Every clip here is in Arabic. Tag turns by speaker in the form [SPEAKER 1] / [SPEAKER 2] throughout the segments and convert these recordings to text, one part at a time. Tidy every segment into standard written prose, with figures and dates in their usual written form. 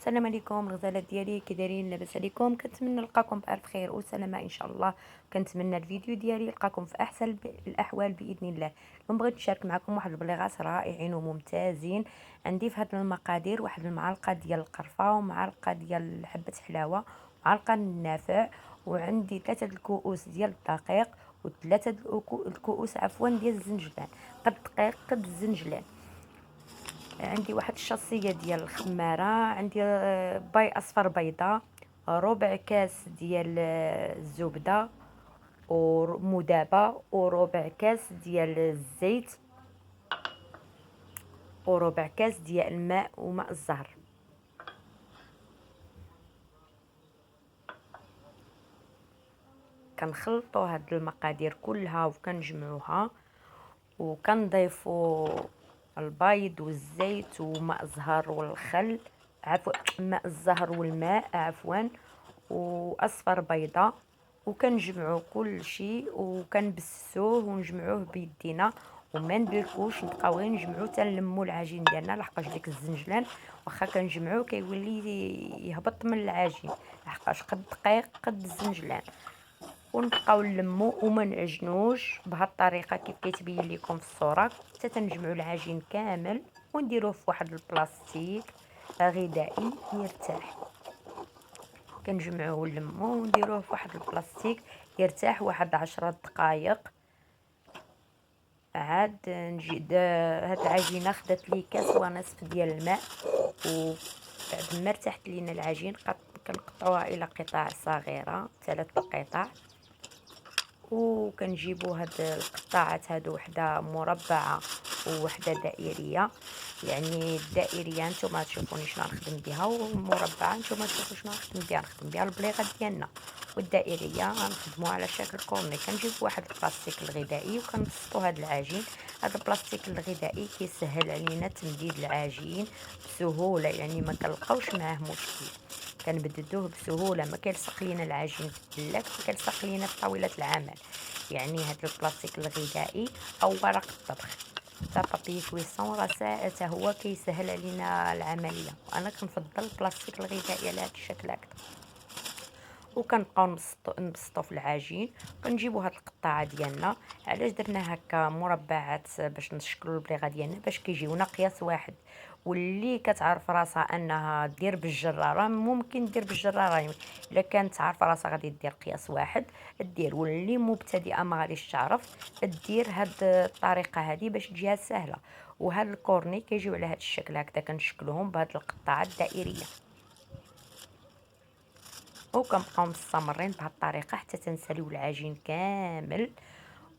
[SPEAKER 1] السلام عليكم الغزالات ديالي، كي دايرين؟ لاباس عليكم؟ كنتمنى نلقاكم بألف خير وسلامه ان شاء الله. كنتمنى الفيديو ديالي يلقاكم في احسن الاحوال باذن الله. اليوم بغيت نشارك معكم واحد البليغات رائعين وممتازين. عندي في هاد المقادير واحد المعلقه ديال القرفه، ومعلقه ديال حبه حلاوه، ومعلقه من النافع، وعندي 3 الكؤوس ديال الدقيق، وثلاثه الكؤوس ديال الزنجبان. قد الدقيق قد الزنجلان. عندي واحد الشاصية ديال الخمارة، عندي باي اصفر بيضة، ربع كاس ديال الزبدة ومذابة، وربع كاس ديال الزيت، وربع كاس ديال الماء وماء الزهر. كنخلطوا هاد المقادير كلها وكنجمعوها، وكنضيفوا البيض والزيت وماء الزهر والخل، عفوا ماء الزهر والماء عفوا، واصفر بيضه، وكنجمعوا كل شيء وكنبسسوه ونجمعوه بيدينا، وما ندلكوش، نبقاو غير نجمعو حتى نلمو العجين ديالنا، لحقاش ديك الزنجلان واخا كنجمعوه كيولي يهبط من العجين، لحقاش قد الدقيق قد الزنجلان. ونبقاو نلمو وما نعجنوش بهاد الطريقه كيف كيتبين لكم في الصوره، حتى تنجمعوا العجين كامل ونديروه في واحد البلاستيك غذائي يرتاح. كنجمعوه ونلموه ونديروه في واحد البلاستيك يرتاح واحد 10 دقائق. عاد نجي هاد العجينه خدات لي كاس ونصف ديال الماء، وبعد ما ارتاحت لينا العجين كنقطعوها الى قطع صغيره، 3 قطع، وكنجيبوا هاد القطاعات هادو، وحده مربعه ووحده دائريه. يعني الدائريه نتوما تشوفوني شنو غنخدم بها، والمربعه نتوما تشوفوا شنو غنخدم بها البليغه ديالنا. والدائريه غنخدموها على شكل كورني. كنجيب واحد البلاستيك الغذائي وكنبسطوا هاد العجين. هاد البلاستيك الغذائي كيسهل علينا تمديد العجين بسهوله، يعني ما كنلقاوش معاه مشكل، كنبددوه بسهوله، ما كيلصق لينا العجين في البلاك، ما كيلصق لينا في طاوله العمل. يعني هذا البلاستيك الغذائي او ورق الطبخ تاع بابي كويسون راه حتى هو كيسهل علينا العمليه، وانا كنفضل البلاستيك الغذائي على هذا الشكل هكذا. وكنبقاو نبسطو في العجين. كنجيبو هاد القطاعه ديالنا. علاش درنا هكا مربعات؟ باش نشكلوا البليغه ديالنا باش كيجيونا قياس واحد. واللي كتعرف راسها انها دير بالجراره ممكن دير بالجراره، الا كانت عارفه راسها غادي دير قياس واحد دير، واللي مبتدئه ما غاديش تعرف دير هاد الطريقه هذه باش تجيها سهله. وهاد الكورني كيجيو على هاد الشكل هكذا، كنشكلوهم بهاد القطاعات الدائريه، وكنبقاو مستمرين بهاد الطريقه حتى تنساليو العجين كامل،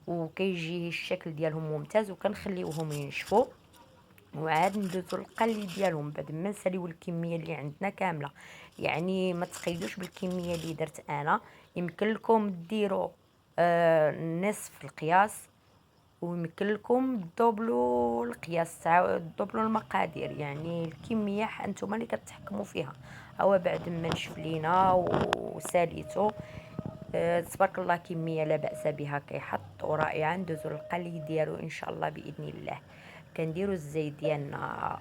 [SPEAKER 1] وكيجي الشكل ديالهم ممتاز. وكنخليوهم ينشفوا، وعاد ندوزو للقلي ديالهم بعد ما نساليو الكميه اللي عندنا كامله. يعني ما تقيدوش بالكميه اللي درت انا، يمكن لكم ديروا نصف القياس، ويمكن لكم دوبلو القياس تاع دوبلو المقادير. يعني الكميه انتم اللي كتحكموا فيها. او بعد ما نشف لينا وساليتو، تبارك الله كميه لا باس بها كيحط ورائعه. ندوزو للقلي ديالو ان شاء الله باذن الله. كنديروا الزيت ديالنا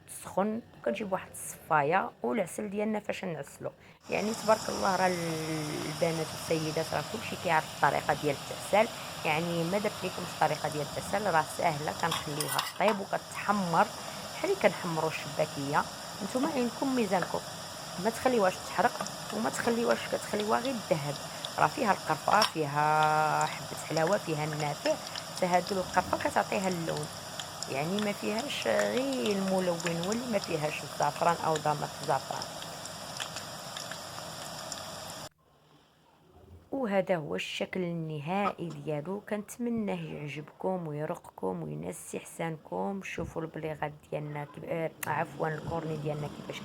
[SPEAKER 1] سخن، وكنجيب واحد الصفايه والعسل ديالنا فاش نعسلو. يعني تبارك الله راه البنات والسيدات راه كلشي كيعرف الطريقه ديال التعسال. يعني ما درت لكمش الطريقه ديال التعسال، راه ساهله. كنخليوها طيب وكتحمر بحال اللي كنحمروا الشباكيه. نتوما عينكم ميزانكم، ما تخليوهاش تحرق وما تخليوهاش، كتخليوها غير الذهب. راه فيها القرفه، فيها حبه حلاوه، فيها النافع، فهاد القرفه كتعطيها اللون. يعني ما فيهاش غير الملون، واللي ما فيهاش الزعفران او ضمة الزعفران. وهذا هو الشكل النهائي ديالو. كنتمناه يعجبكم ويرقكم وينسي حسانكم. شوفوا البليغات ديالنا عفوا الكورني ديالنا كيفاش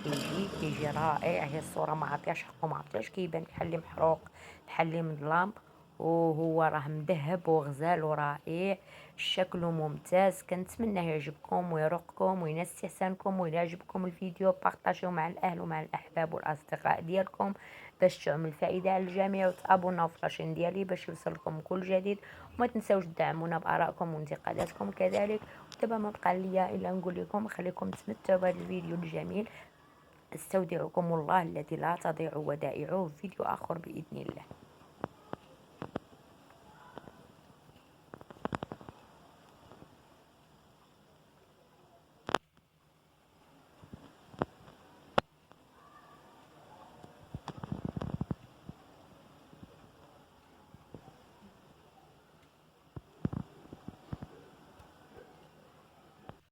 [SPEAKER 1] كيجي رائع. هي الصوره ما عطياش حقه، ما عطياش كيبان بحال اللي محروق، بحال اللي مظلام، وهو راه مذهب وغزال ورائع، شكله ممتاز. كنتمنى يعجبكم ويرقكم وينسي حسانكم. وإلا عجبكم الفيديو بارطاجيوه مع الاهل ومع الاحباب والاصدقاء ديالكم باش تعمل فائده على الجميع. وتابوناو في لاشين ديالي باش يوصلكم كل جديد. وما تنساوش تدعمونا بارائكم وانتقاداتكم كذلك. ودابا ما بقى ليا الا نقول لكم خليكم تمتعوا بهذا الفيديو الجميل. استودعكم الله الذي لا تضيع ودائعه، في فيديو آخر بإذن الله.